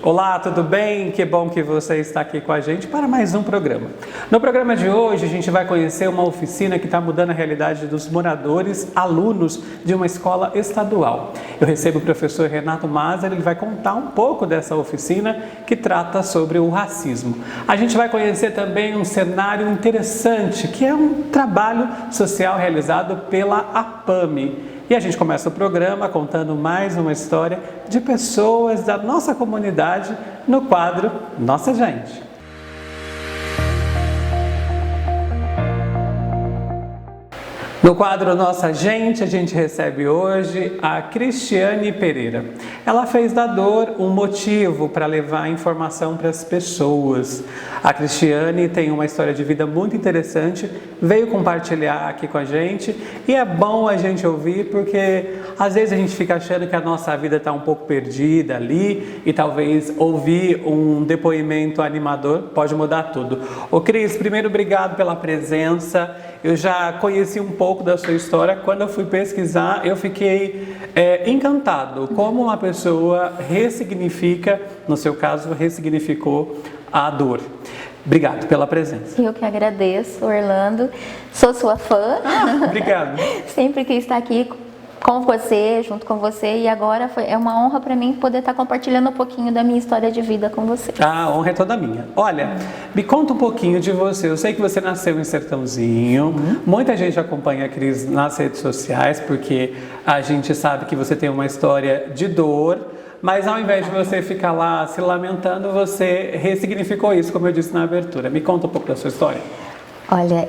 Olá, tudo bem? Que bom que você está aqui com a gente para mais um programa. No programa de hoje, a gente vai conhecer uma oficina que está mudando a realidade dos moradores, alunos de uma escola estadual. Eu recebo o professor Renato Mazar, ele vai contar um pouco dessa oficina que trata sobre o racismo. A gente vai conhecer também um cenário interessante, que é um trabalho social realizado pela APAME. E a gente começa o programa contando mais uma história de pessoas da nossa comunidade no quadro Nossa Gente. No quadro Nossa Gente, a gente recebe hoje a Cristiane Pereira. Ela fez da dor um motivo para levar informação para as pessoas. A Cristiane tem uma história de vida muito interessante, veio compartilhar aqui com a gente e é bom a gente ouvir porque às vezes a gente fica achando que a nossa vida está um pouco perdida ali e talvez ouvir um depoimento animador pode mudar tudo. Ô Cris, primeiro obrigado pela presença. Eu já conheci um pouco da sua história. Quando eu fui pesquisar, eu fiquei encantado como uma pessoa ressignifica, no seu caso, ressignificou a dor. Obrigado pela presença. Eu que agradeço, Orlando. Sou sua fã. Obrigado. Sempre quis estar aqui com você, junto com você, e agora é uma honra para mim poder estar compartilhando um pouquinho da minha história de vida com você. A honra é toda minha. Olha, me conta um pouquinho de você. Eu sei que você nasceu em Sertãozinho. Muita gente acompanha a Cris nas redes sociais, porque a gente sabe que você tem uma história de dor, mas ao invés de você ficar lá se lamentando, você ressignificou isso, como eu disse na abertura. Me conta um pouco da sua história. Olha,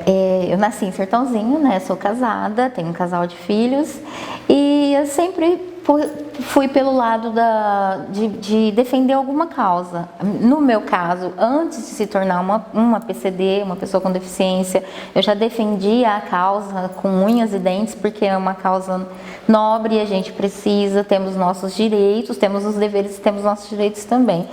eu nasci em Sertãozinho, né? Sou casada, tenho um casal de filhos e eu sempre fui pelo lado de defender alguma causa. No meu caso, antes de se tornar uma PCD, uma pessoa com deficiência, eu já defendia a causa com unhas e dentes, porque é uma causa nobre e a gente precisa, temos nossos direitos, temos os deveres e temos nossos direitos também.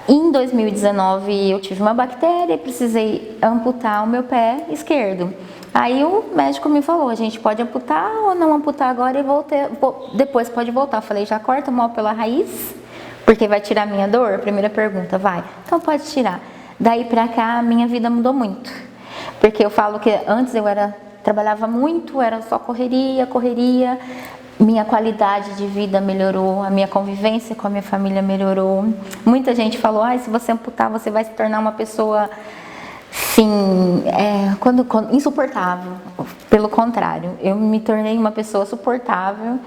Em 2019 eu tive uma bactéria e precisei amputar o meu pé esquerdo. Aí o médico me falou, a gente pode amputar ou não amputar agora e depois pode voltar. Eu falei, já corta mal pela raiz, porque vai tirar minha dor? Primeira pergunta, vai. Então pode tirar. Daí pra cá a minha vida mudou muito. Porque eu falo que antes eu trabalhava muito, era só correria. Minha qualidade de vida melhorou, a minha convivência com a minha família melhorou. Muita gente falou, se você amputar, você vai se tornar uma pessoa, insuportável. Pelo contrário, eu me tornei uma pessoa suportável.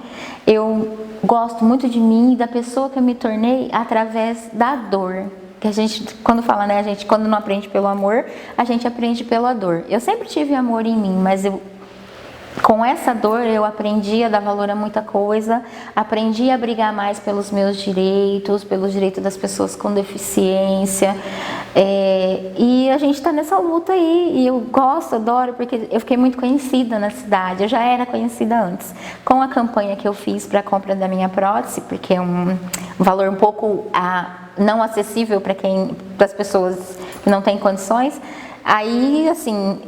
Eu gosto muito de mim e da pessoa que eu me tornei através da dor. Que a gente, quando fala, né, a gente quando não aprende pelo amor, a gente aprende pela dor. Eu sempre tive amor em mim, mas com essa dor eu aprendi a dar valor a muita coisa, aprendi a brigar mais pelos meus direitos, pelos direitos das pessoas com deficiência, e a gente está nessa luta aí, e eu gosto, adoro, porque eu fiquei muito conhecida na cidade, eu já era conhecida antes, com a campanha que eu fiz para a compra da minha prótese, porque é um valor um pouco não acessível para as pessoas que não têm condições, aí assim,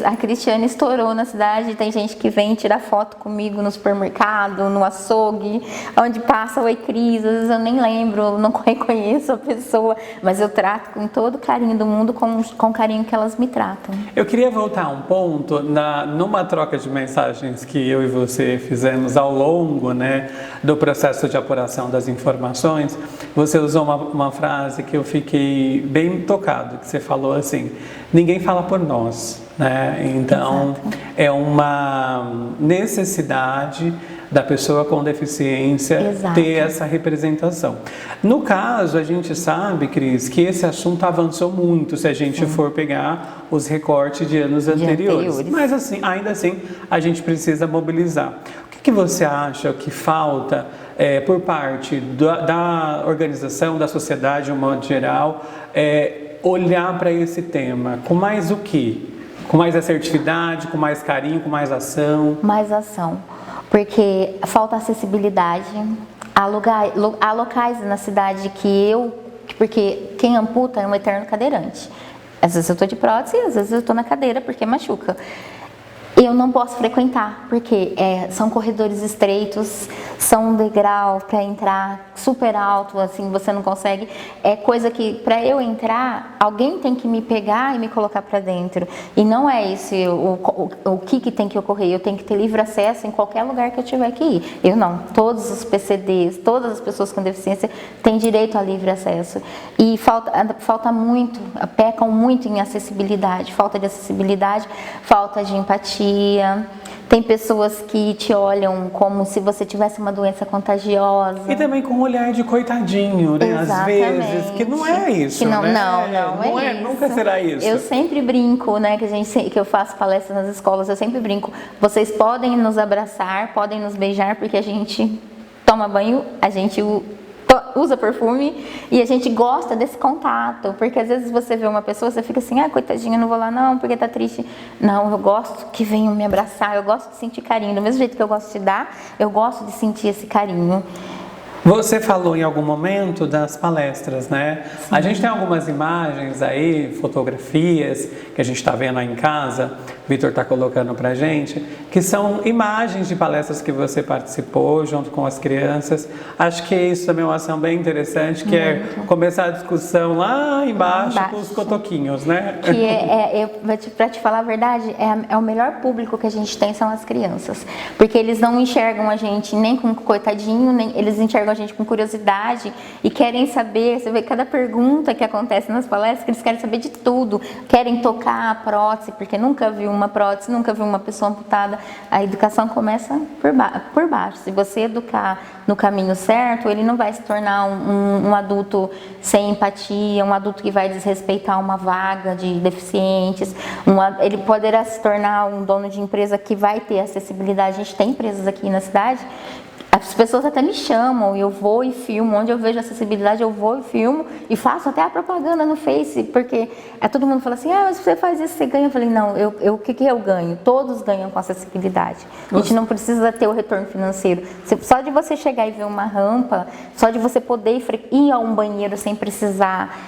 a Cristiane estourou na cidade, tem gente que vem tirar foto comigo no supermercado, no açougue, onde passa, oi Cris, às vezes eu nem lembro, não reconheço a pessoa, mas eu trato com todo o carinho do mundo, com o carinho que elas me tratam. Eu queria voltar um ponto, numa troca de mensagens que eu e você fizemos ao longo, né, do processo de apuração das informações, você usou uma frase que eu fiquei bem tocado, que você falou assim, ninguém fala por nós. Né? Então, é uma necessidade da pessoa com deficiência ter essa representação. No caso, a gente sabe, Cris, que esse assunto avançou muito se a gente for pegar os recortes de anos anteriores. Mas assim, ainda assim, a gente precisa mobilizar. O que você acha que falta por parte da organização, da sociedade, de um modo geral, olhar para esse tema? Com mais o quê? Com mais assertividade, com mais carinho, com mais ação? Mais ação, porque falta acessibilidade. Há locais na cidade porque quem amputa é um eterno cadeirante. Às vezes eu estou de prótese, às vezes eu estou na cadeira porque machuca. eu não posso frequentar, porque são corredores estreitos, são um degrau para entrar super alto, assim, você não consegue. É coisa que, para eu entrar, alguém tem que me pegar e me colocar para dentro. E não é esse o que tem que ocorrer. Eu tenho que ter livre acesso em qualquer lugar que eu tiver que ir. Eu não. Todos os PCDs, todas as pessoas com deficiência têm direito a livre acesso. E falta muito, pecam muito em acessibilidade. Falta de acessibilidade, falta de empatia. Tem pessoas que te olham como se você tivesse uma doença contagiosa. E também com um olhar de coitadinho, né? Exatamente. Às vezes, que não é isso, que não, né? Não é isso. Nunca será isso. Eu sempre brinco, né, que eu faço palestras nas escolas, eu sempre brinco. Vocês podem nos abraçar, podem nos beijar, porque a gente toma banho, a gente usa perfume e a gente gosta desse contato, porque às vezes você vê uma pessoa, você fica assim, coitadinha, não vou lá não, porque tá triste. Não, eu gosto que venham me abraçar, eu gosto de sentir carinho, do mesmo jeito que eu gosto de dar, eu gosto de sentir esse carinho. Você falou em algum momento das palestras, né? Sim. A gente tem algumas imagens aí, fotografias, que a gente está vendo aí em casa, o Vitor está colocando pra gente, que são imagens de palestras que você participou junto com as crianças. Acho que isso também é uma ação bem interessante, que é começar a discussão lá embaixo com os cotoquinhos, né? Que para te falar a verdade, é o melhor público que a gente tem são as crianças, porque eles não enxergam a gente nem com coitadinho, nem eles enxergam a gente com curiosidade e querem saber. Você vê cada pergunta que acontece nas palestras, que eles querem saber de tudo, querem tocar a prótese, porque nunca viu uma prótese, nunca viu uma pessoa amputada. A educação começa por baixo. Se você educar no caminho certo, ele não vai se tornar um adulto sem empatia, um adulto que vai desrespeitar uma vaga de deficientes, ele poderá se tornar um dono de empresa que vai ter acessibilidade. A gente tem empresas aqui na cidade, as pessoas até me chamam e eu vou e filmo, onde eu vejo acessibilidade eu vou e filmo e faço até a propaganda no Face, porque todo mundo fala assim, mas você faz isso, você ganha. Eu falei, não, o que eu ganho? Todos ganham com acessibilidade. A gente não precisa ter o retorno financeiro. Só de você chegar e ver uma rampa, só de você poder ir a um banheiro sem precisar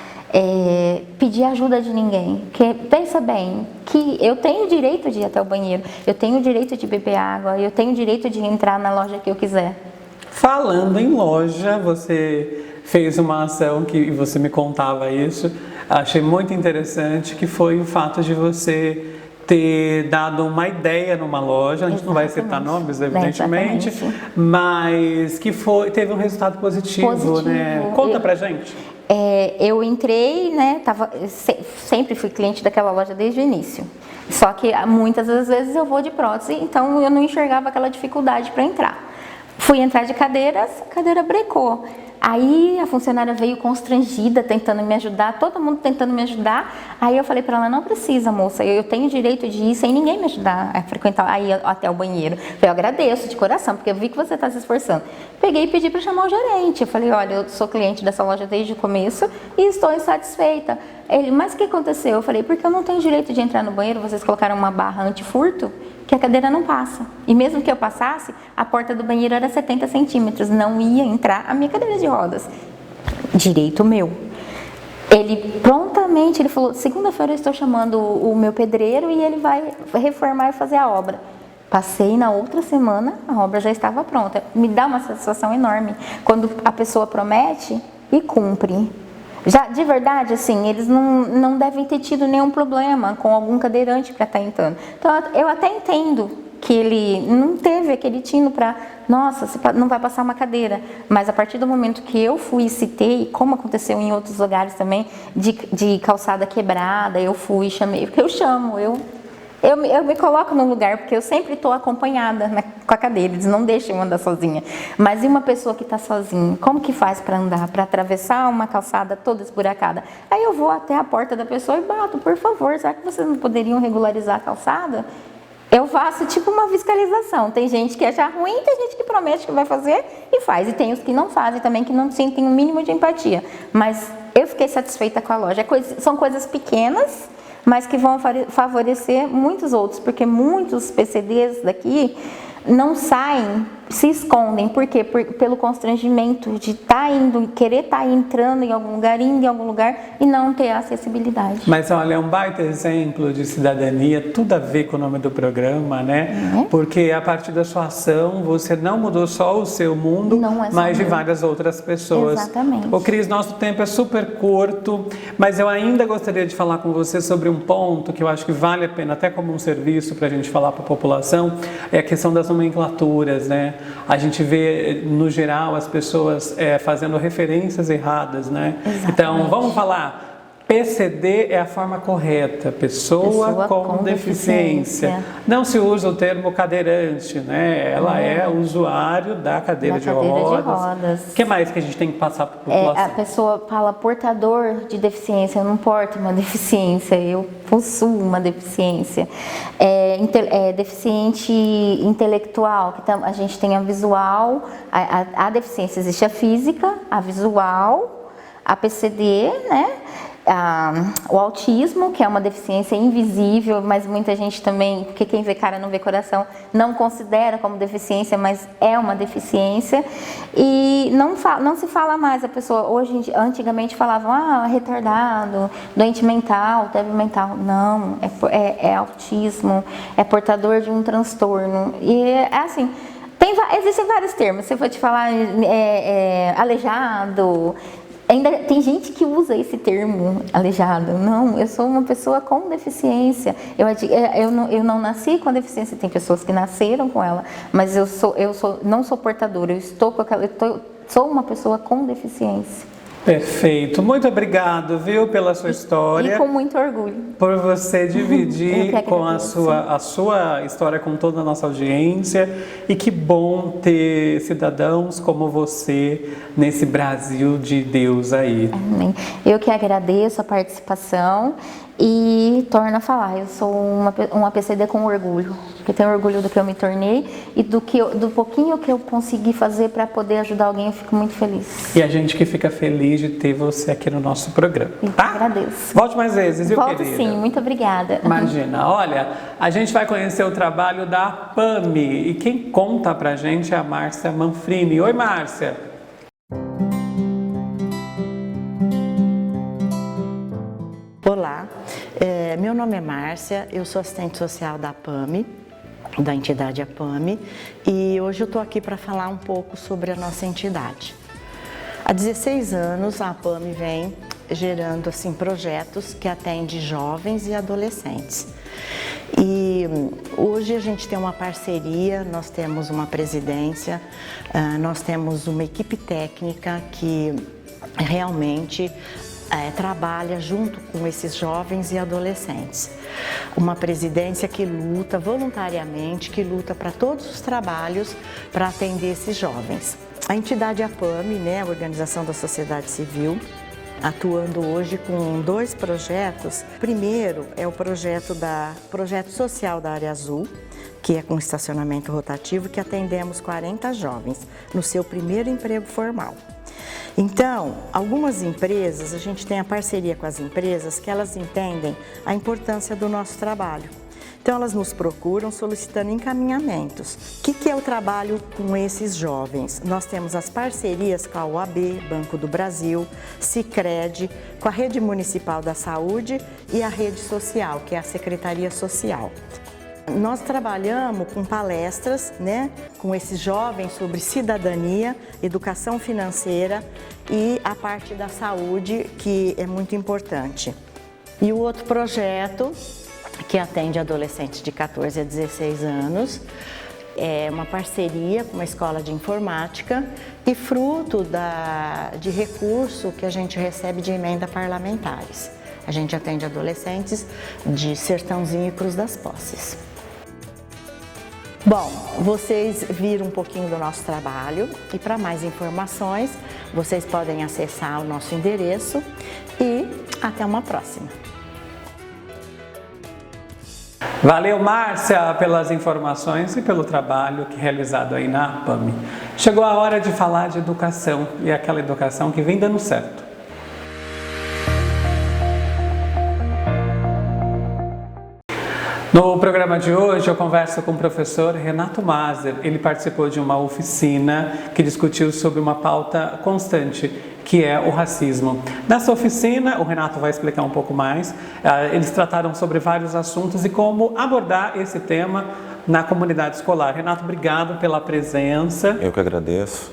pedir ajuda de ninguém. Porque pensa bem, que eu tenho o direito de ir até o banheiro, eu tenho o direito de beber água, eu tenho o direito de entrar na loja que eu quiser. Falando em loja, você fez uma ação que você me contava isso, achei muito interessante, que foi o fato de você ter dado uma ideia numa loja, a gente não vai citar nomes, evidentemente, mas que teve um resultado positivo, né? Conta pra gente. Eu entrei, né, sempre fui cliente daquela loja desde o início. Só que muitas das vezes eu vou de prótese, então eu não enxergava aquela dificuldade para entrar. Fui entrar de cadeiras, a cadeira brecou. Aí a funcionária veio constrangida, tentando me ajudar, todo mundo tentando me ajudar. Aí eu falei para ela, não precisa, moça, eu tenho o direito de ir sem ninguém me ajudar a frequentar aí até o banheiro. Eu agradeço de coração, porque eu vi que você está se esforçando. Peguei e pedi para chamar o gerente. Eu falei, olha, eu sou cliente dessa loja desde o começo e estou insatisfeita. Ele, mas o que aconteceu? Eu falei, porque eu não tenho direito de entrar no banheiro, vocês colocaram uma barra antifurto, que a cadeira não passa. E mesmo que eu passasse, a porta do banheiro era 70 centímetros, não ia entrar a minha cadeira de rodas. Direito meu. Ele prontamente, ele falou, segunda-feira eu estou chamando o meu pedreiro e ele vai reformar e fazer a obra. Passei na outra semana, a obra já estava pronta. Me dá uma satisfação enorme quando a pessoa promete e cumpre. Já, de verdade, assim, eles não devem ter tido nenhum problema com algum cadeirante para estar entrando. Então, eu até entendo que ele não teve aquele tino para, nossa, não vai passar uma cadeira. Mas a partir do momento que eu fui e citei, como aconteceu em outros lugares também, de calçada quebrada, eu fui e chamei, porque eu chamo, eu me coloco no lugar, porque eu sempre estou acompanhada, né, com a cadeira, eles não deixam eu andar sozinha. Mas e uma pessoa que está sozinha, como que faz para andar, para atravessar uma calçada toda esburacada? Aí eu vou até a porta da pessoa e bato, por favor, será que vocês não poderiam regularizar a calçada? Eu faço tipo uma fiscalização. Tem gente que acha ruim, tem gente que promete que vai fazer e faz. E tem os que não fazem também, que não sentem um mínimo de empatia. Mas eu fiquei satisfeita com a loja. São coisas pequenas, mas que vão favorecer muitos outros, porque muitos PCDs daqui não saem se escondem. Por quê? Pelo constrangimento de querer estar entrando em algum lugar, indo em algum lugar e não ter acessibilidade. Mas olha, é um baita exemplo de cidadania, tudo a ver com o nome do programa, né? Porque a partir da sua ação, você não mudou só o seu mundo, mas de várias outras pessoas. Exatamente. Ô Cris, nosso tempo é super curto, mas eu ainda gostaria de falar com você sobre um ponto que eu acho que vale a pena, até como um serviço para a gente falar para a população, é a questão das nomenclaturas, né? A gente vê, no geral, as pessoas fazendo referências erradas, né? Exatamente. Então, vamos falar... PCD é a forma correta, pessoa com deficiência. Não se usa o termo cadeirante, né? Ela é usuário da cadeira de rodas. O que mais que a gente tem que passar para a população? A pessoa fala portador de deficiência, eu não porto uma deficiência, eu possuo uma deficiência. Deficiente intelectual, que a gente tem a visual, a deficiência existe a física, a visual, a PCD, né? O autismo, que é uma deficiência invisível, mas muita gente também, porque quem vê cara não vê coração, não considera como deficiência, mas é uma deficiência. E não se fala mais, a pessoa, antigamente falavam, retardado, doente mental, débil mental. Não, é autismo, é portador de um transtorno. E é assim, existem vários termos, se eu for te falar, aleijado. Ainda tem gente que usa esse termo, aleijado. Não, eu sou uma pessoa com deficiência. Eu não nasci com deficiência. Tem pessoas que nasceram com ela, mas não sou portadora. Sou uma pessoa com deficiência. Perfeito. Muito obrigado, viu, pela sua história. E com muito orgulho. Por você dividir com a sua história com toda a nossa audiência. E que bom ter cidadãos como você nesse Brasil de Deus aí. Amém. Eu que agradeço a participação e torno a falar, eu sou uma PCD com orgulho, porque tenho orgulho do que eu me tornei e do pouquinho que eu consegui fazer para poder ajudar alguém, eu fico muito feliz. E a gente que fica feliz de ter você aqui no nosso programa, tá? Agradeço. Volte mais vezes, viu, Volto querida? sim, muito obrigada. Imagina, olha, a gente vai conhecer o trabalho da PAMI e quem conta pra gente é a Márcia Manfrini. Oi, Márcia! Olá, meu nome é Márcia, eu sou assistente social da PAMI, da entidade APAMI, e hoje eu estou aqui para falar um pouco sobre a nossa entidade. Há 16 anos a APAMI vem gerando assim, projetos que atendem jovens e adolescentes. E hoje a gente tem uma parceria, nós temos uma presidência, nós temos uma equipe técnica que realmente trabalha junto com esses jovens e adolescentes. Uma presidência que luta voluntariamente, que luta para todos os trabalhos para atender esses jovens. A entidade APAMI, né, a Organização da Sociedade Civil, atuando hoje com 2 projetos. Primeiro é o projeto social da Área Azul, que é com estacionamento rotativo, que atendemos 40 jovens no seu primeiro emprego formal. Então, algumas empresas, a gente tem a parceria com as empresas que elas entendem a importância do nosso trabalho. Então, elas nos procuram solicitando encaminhamentos. O que é o trabalho com esses jovens? Nós temos as parcerias com a OAB, Banco do Brasil, Sicredi, com a Rede Municipal da Saúde e a Rede Social, que é a Secretaria Social. Nós trabalhamos com palestras, né, com esses jovens sobre cidadania, educação financeira e a parte da saúde, que é muito importante. E o outro projeto, que atende adolescentes de 14 a 16 anos, é uma parceria com uma escola de informática e fruto de recurso que a gente recebe de emenda parlamentares. A gente atende adolescentes de Sertãozinho e Cruz das Posses. Bom, vocês viram um pouquinho do nosso trabalho e para mais informações vocês podem acessar o nosso endereço e até uma próxima. Valeu, Márcia, pelas informações e pelo trabalho que é realizado aí na APAMI. Chegou a hora de falar de educação e aquela educação que vem dando certo. No programa de hoje eu converso com o professor Renato Maser. Ele participou de uma oficina que discutiu sobre uma pauta constante, que é o racismo. Nessa oficina, o Renato vai explicar um pouco mais, eles trataram sobre vários assuntos e como abordar esse tema na comunidade escolar. Renato, obrigado pela presença. Eu que agradeço.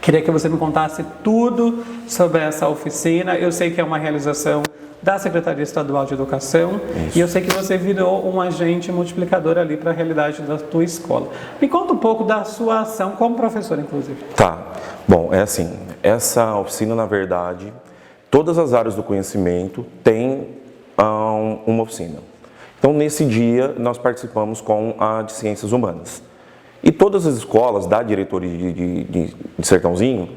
Queria que você me contasse tudo sobre essa oficina. Eu sei que é uma realização da Secretaria Estadual de Educação. Isso. E eu sei que você virou um agente multiplicador ali para a realidade da tua escola. Me conta um pouco da sua ação como professor, inclusive. Tá. Bom, é assim, essa oficina, na verdade, todas as áreas do conhecimento têm uma oficina. Então, nesse dia, nós participamos com a de Ciências Humanas. E todas as escolas da diretoria de Sertãozinho,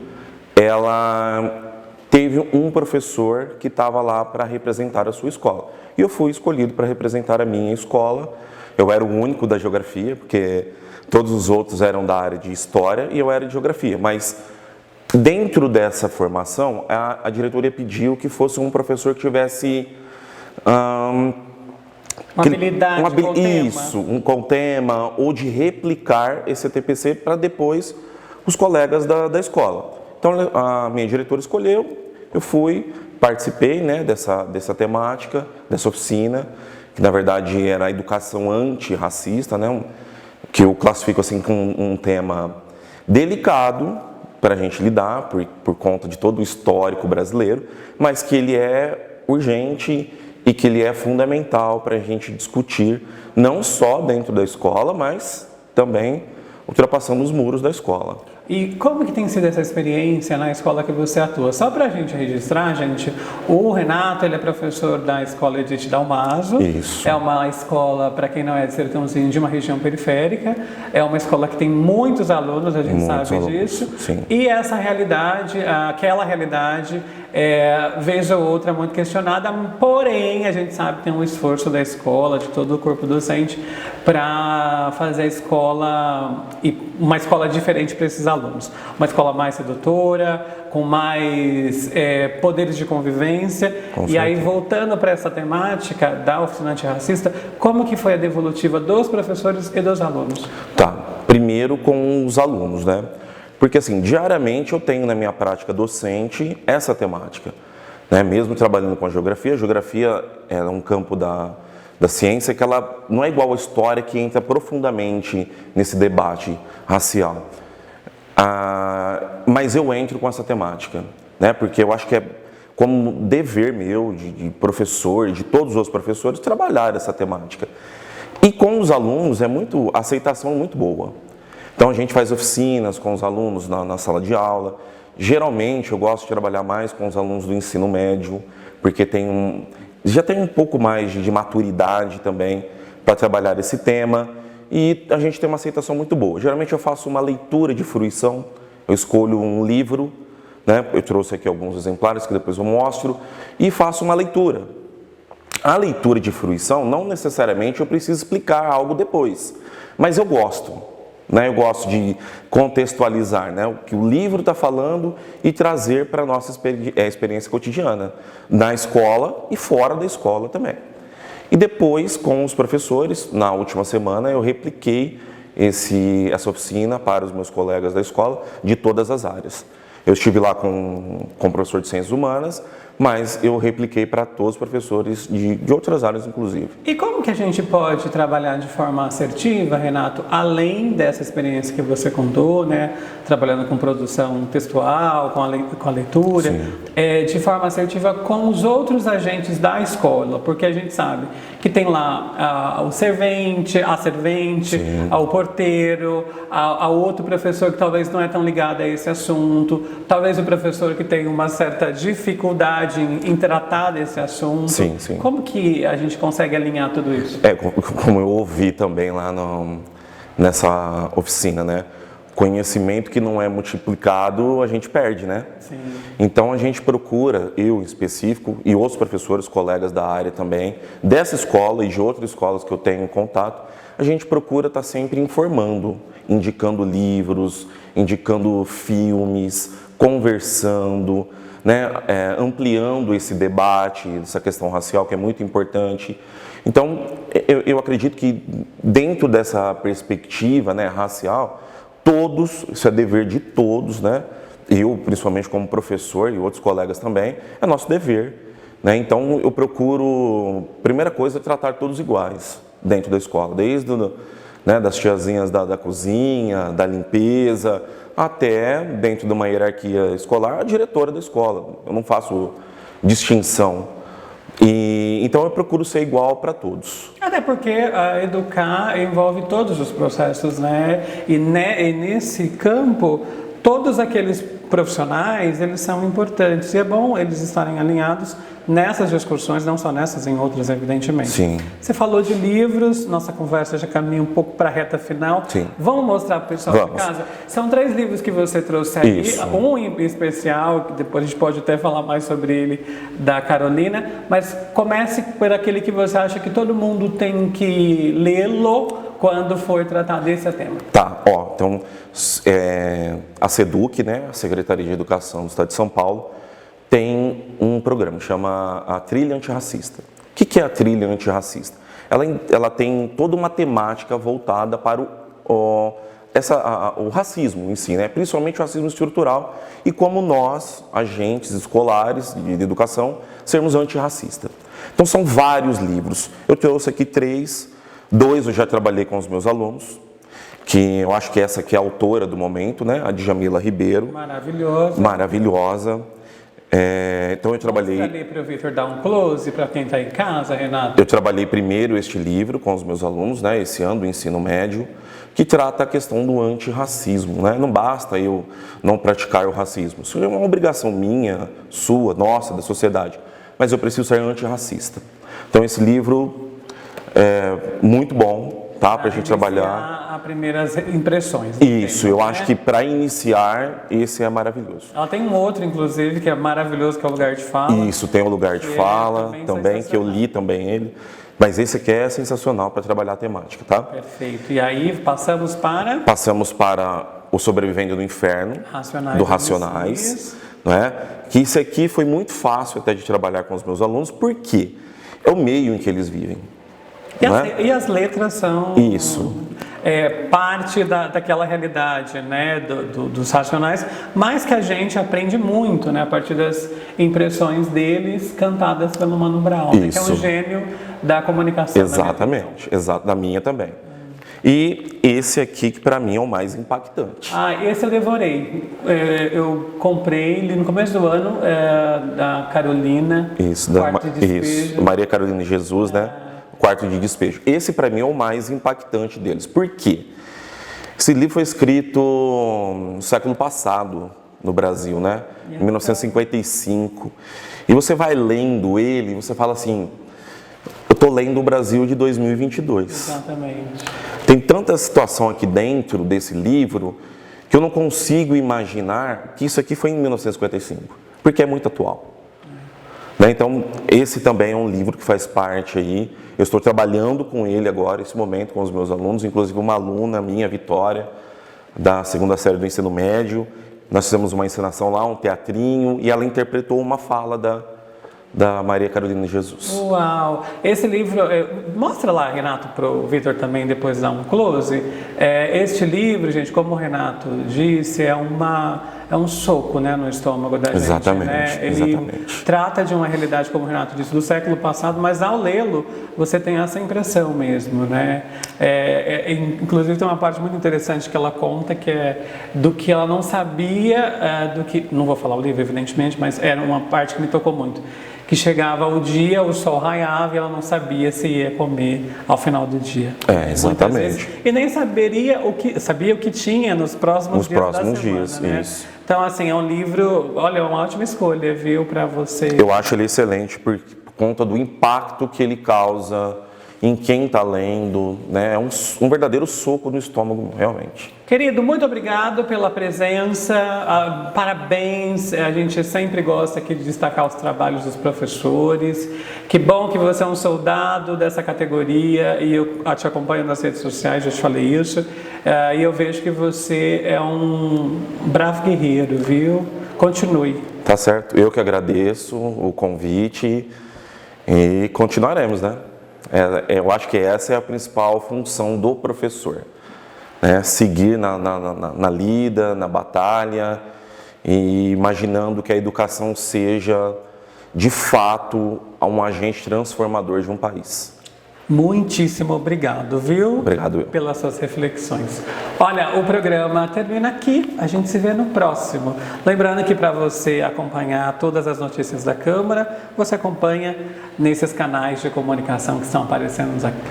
ela teve um professor que estava lá para representar a sua escola. E eu fui escolhido para representar a minha escola. Eu era o único da geografia, porque todos os outros eram da área de história e eu era de geografia. Mas dentro dessa formação, a diretoria pediu que fosse um professor que tivesse uma habilidade com isso, com tema, ou de replicar esse TPC para depois os colegas da escola. Então a minha diretora escolheu, eu fui, participei, né, dessa temática, dessa oficina, que na verdade era a educação antirracista, né, que eu classifico assim como um tema delicado para a gente lidar, por conta de todo o histórico brasileiro, mas que ele é urgente e que ele é fundamental para a gente discutir, não só dentro da escola, mas também ultrapassando os muros da escola. E como que tem sido essa experiência na escola que você atua? Só para a gente registrar, gente, o Renato, ele é professor da Escola Edith Dalmaso. Isso. É uma escola, para quem não é de Sertãozinho, de uma região periférica. É uma escola que tem muitos alunos, a gente sabe disso. Sim. E essa realidade, aquela realidade, vez ou outra, muito questionada, porém, a gente sabe que tem um esforço da escola, de todo o corpo docente, para fazer a escola, uma escola diferente para esses alunos. Uma escola mais sedutora, com mais poderes de convivência. E aí, voltando para essa temática da oficina antirracista, como que foi a devolutiva dos professores e dos alunos? Tá, primeiro com os alunos, né? Porque assim, diariamente eu tenho na minha prática docente essa temática, né? Mesmo trabalhando com a geografia é um campo da ciência que ela não é igual à história, que entra profundamente nesse debate racial. Mas eu entro com essa temática, né? Porque eu acho que é como dever meu, de professor, de todos os professores, trabalhar essa temática. E com os alunos a aceitação é muito boa. Então a gente faz oficinas com os alunos na sala de aula. Geralmente eu gosto de trabalhar mais com os alunos do ensino médio, porque já tem um pouco mais de maturidade também para trabalhar esse tema. E a gente tem uma aceitação muito boa. Geralmente eu faço uma leitura de fruição, eu escolho um livro, né? Eu trouxe aqui alguns exemplares que depois eu mostro, e faço uma leitura. A leitura de fruição, não necessariamente eu preciso explicar algo depois, mas eu gosto, né? Eu gosto de contextualizar, né, o que o livro está falando e trazer para a nossa experiência cotidiana, na escola e fora da escola também. E depois, com os professores, na última semana, eu repliquei essa oficina para os meus colegas da escola de todas as áreas. Eu estive lá com o professor de Ciências Humanas, mas eu repliquei para todos os professores de outras áreas, inclusive. E como que a gente pode trabalhar de forma assertiva, Renato, além dessa experiência que você contou, né, trabalhando com produção textual, com a leitura, de forma assertiva com os outros agentes da escola, porque a gente sabe que tem lá o servente, a servente, o porteiro, a outro professor que talvez não é tão ligado a esse assunto, talvez o professor que tem uma certa dificuldade em tratar desse assunto. Sim. Como que a gente consegue alinhar tudo isso? Como eu ouvi também lá nessa oficina, né? Conhecimento que não é multiplicado, a gente perde, né? Sim. Então a gente procura, eu em específico, e outros professores, colegas da área também, dessa escola e de outras escolas que eu tenho contato, a gente procura estar sempre informando, indicando livros, indicando filmes, conversando, né, ampliando esse debate, essa questão racial que é muito importante. Então, eu acredito que dentro dessa perspectiva, né, racial, todos, isso é dever de todos, né? Eu, principalmente como professor e outros colegas também, é nosso dever, né? Então, eu procuro, primeira coisa, tratar todos iguais dentro da escola, desde né, das tiazinhas da cozinha, da limpeza, até dentro de uma hierarquia escolar, a diretora da escola. Eu não faço distinção. Então eu procuro ser igual para todos. Até porque educar envolve todos os processos, né? E nesse campo, todos aqueles profissionais, eles são importantes. E é bom eles estarem alinhados nessas discussões, não só nessas, em outras, evidentemente. Sim. Você falou de livros, nossa conversa já caminha um pouco para a reta final. Sim. Vamos mostrar para o pessoal de casa? São 3 livros que você trouxe aí. Isso. Um em especial, que depois a gente pode até falar mais sobre ele, da Carolina. Mas comece por aquele que você acha que todo mundo tem que lê-lo quando for tratar desse tema. Tá, então a SEDUC, né, a Secretaria de Educação do Estado de São Paulo, tem um programa que chama a Trilha Antirracista. O que é a Trilha Antirracista? Ela tem toda uma temática voltada para o racismo em si, né? Principalmente o racismo estrutural e como nós, agentes escolares de educação, sermos antirracistas. Então são vários livros. Eu trouxe aqui 3, 2 eu já trabalhei com os meus alunos, que eu acho que essa aqui é a autora do momento, né? A Djamila Ribeiro. Maravilhosa. Então eu trabalhei... Mostra ali para o Vitor dar um close para quem está em casa, Renato. Eu trabalhei primeiro este livro com os meus alunos, né? Esse ano do ensino médio, que trata a questão do antirracismo, né? Não basta eu não praticar o racismo. Isso é uma obrigação minha, sua, nossa, da sociedade. Mas eu preciso ser antirracista. Então esse livro é muito bom, tá? Para a gente trabalhar. As primeiras impressões. Isso, eu acho que para iniciar, esse é maravilhoso. Ela tem um outro, inclusive, que é maravilhoso, que é o Lugar de Fala. Isso, tem o Lugar de Fala, também que eu li também ele. Mas esse aqui é sensacional para trabalhar a temática, tá? Perfeito. E aí passamos para... Passamos para O Sobrevivendo do Inferno, do Racionais. Né? Que isso aqui foi muito fácil até de trabalhar com os meus alunos, porque é o meio em que eles vivem. E as letras são... Isso. Parte daquela realidade, né, dos Racionais, mas que a gente aprende muito, né, a partir das impressões deles cantadas pelo Mano Brown, né, que é um gênio da comunicação. Exatamente, da minha também. E esse aqui que para mim é o mais impactante. Esse eu devorei. Eu comprei ele no começo do ano, da Carolina. Isso, Maria Carolina Jesus, né? Quarto de Despejo. Esse para mim é o mais impactante deles. Por quê? Esse livro foi escrito no século passado no Brasil, né? Em 1955. E você vai lendo ele, você fala assim, eu estou lendo o Brasil de 2022. Exatamente. Tem tanta situação aqui dentro desse livro que eu não consigo imaginar que isso aqui foi em 1955, porque é muito atual. Então, esse também é um livro que faz parte aí. Eu estou trabalhando com ele agora, esse momento, com os meus alunos, inclusive uma aluna minha, Vitória, da 2ª série do ensino médio. Nós fizemos uma encenação lá, um teatrinho, e ela interpretou uma fala da Maria Carolina Jesus. Uau! Esse livro, mostra lá, Renato, para o Vitor também depois dar um close. Este livro, gente, como o Renato disse, é um soco, né, no estômago da gente. Exatamente, né? Ele trata de uma realidade, como o Renato disse, do século passado, mas ao lê-lo, você tem essa impressão mesmo, né? Inclusive tem uma parte muito interessante que ela conta, que é do que ela não sabia, não vou falar o livro, evidentemente, mas era uma parte que me tocou muito. Que chegava o dia, o sol raiava e ela não sabia se ia comer ao final do dia. Exatamente. E nem sabia o que tinha nos próximos dias da semana, né? Isso. Então, assim, é um livro, olha, é uma ótima escolha, viu, para você. Eu acho ele excelente por conta do impacto que ele causa em quem está lendo, né? É um verdadeiro soco no estômago, realmente. Querido, muito obrigado pela presença, parabéns, a gente sempre gosta aqui de destacar os trabalhos dos professores. Que bom que você é um soldado dessa categoria e eu te acompanho nas redes sociais, já te falei isso, e eu vejo que você é um bravo guerreiro, viu? Continue. Tá certo, eu que agradeço o convite e continuaremos, né? Eu acho que essa é a principal função do professor, né? Seguir na lida, na batalha, e imaginando que a educação seja, de fato, um agente transformador de um país. Muitíssimo obrigado, viu? Obrigado, eu. Pelas suas reflexões. Olha, o programa termina aqui, a gente se vê no próximo. Lembrando que para você acompanhar todas as notícias da Câmara, você acompanha nesses canais de comunicação que estão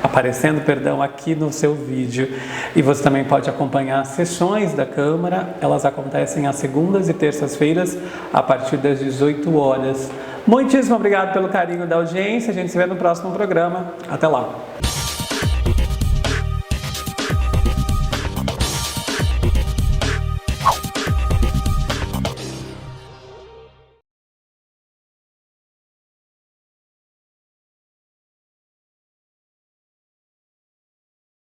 aparecendo aqui no seu vídeo. E você também pode acompanhar as sessões da Câmara, elas acontecem às segundas e terças-feiras, a partir das 18 horas. Muitíssimo obrigado pelo carinho da audiência. A gente se vê no próximo programa. Até lá.